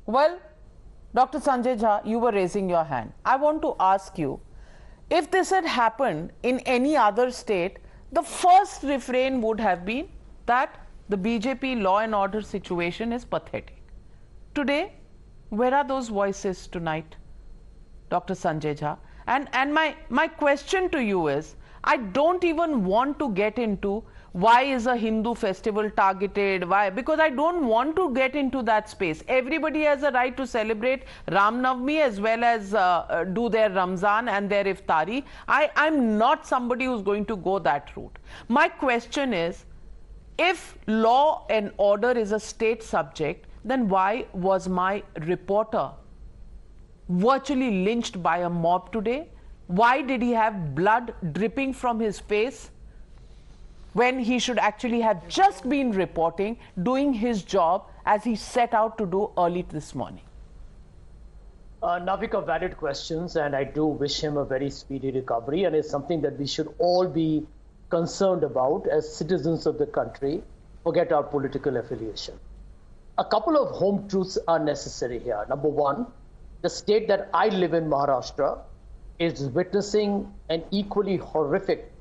Well, Dr. Sanjay Jha, you were raising your hand. I want to ask you, if this had happened in any other state, the first refrain would have been that the BJP law and order situation is pathetic. Today, where are those voices tonight, Dr. Sanjay Jha? And my question to you is, I don't even want to get into why is a Hindu festival targeted, why, because I don't want to get into that space. Everybody has a right to celebrate Ram Navami as well as do their Ramzan and their Iftari. I'm not somebody who's going to go that route. My question is, if law and order is a state subject, then why was my reporter virtually lynched by a mob today? Why did he have blood dripping from his face when he should actually have just been reporting, doing his job as he set out to do early this morning? Navika, valid questions, and I do wish him a very speedy recovery, and it's something that we should all be concerned about as citizens of the country, forget our political affiliation. A couple of home truths are necessary here. Number one, the state that I live in, Maharashtra, is witnessing an equally horrific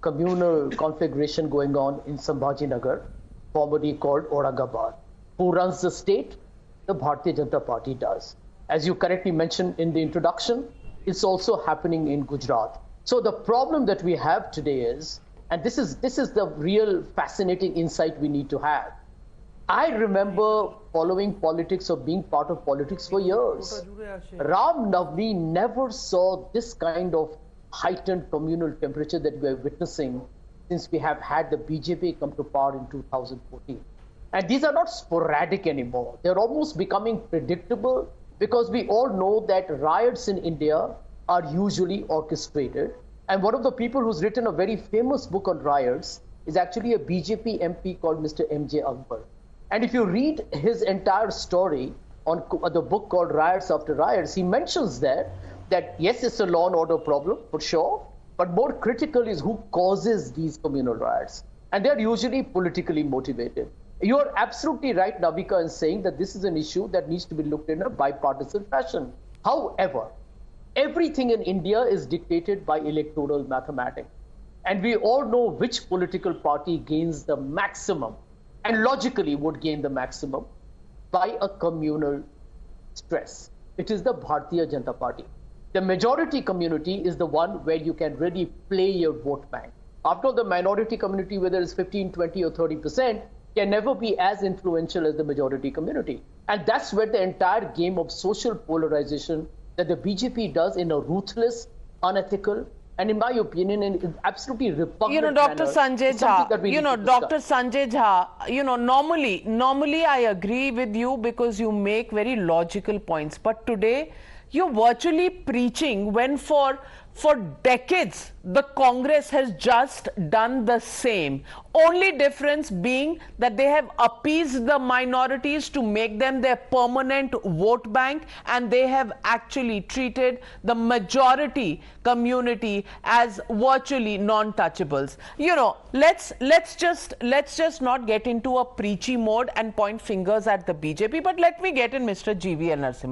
communal conflagration going on in Sambhajinagar, formerly called Aurangabad. Who runs the state? The Bharatiya Janata Party does. As you correctly mentioned in the introduction, it's also happening in Gujarat. So the problem that we have today is, and this is the real fascinating insight we need to have. I remember following politics or being part of politics for years. Ram Navami never saw this kind of heightened communal temperature that we are witnessing since we have had the BJP come to power in 2014. And these are not sporadic anymore. They're almost becoming predictable because we all know that riots in India are usually orchestrated. And one of the people who's written a very famous book on riots is actually a BJP MP called Mr. M.J. Akbar. And if you read his entire story on the book called Riots After Riots, he mentions there that yes, it's a law and order problem for sure, but more critical is who causes these communal riots. And they're usually politically motivated. You're absolutely right, Navika, in saying that this is an issue that needs to be looked in a bipartisan fashion. However, everything in India is dictated by electoral mathematics. And we all know which political party gains the maximum and logically would gain the maximum by a communal stress. It is the Bharatiya Janata Party. The majority community is the one where you can really play your vote bank. After all, the minority community, whether it's 15, 20 or 30%, can never be as influential as the majority community. And that's where the entire game of social polarization that the BJP does in a ruthless, unethical, and in my opinion, in absolutely repugnant Dr. Sanjay Jha, Dr. Sanjay Jha, normally I agree with you because you make very logical points. But today, you're virtually preaching when for decades, the Congress has just done the same. Only difference being that they have appeased the minorities to make them their permanent vote bank, and they have actually treated the majority community as virtually non-touchables. Let's just not get into a preachy mode and point fingers at the BJP, but let me get in Mr. GVL Narasimha.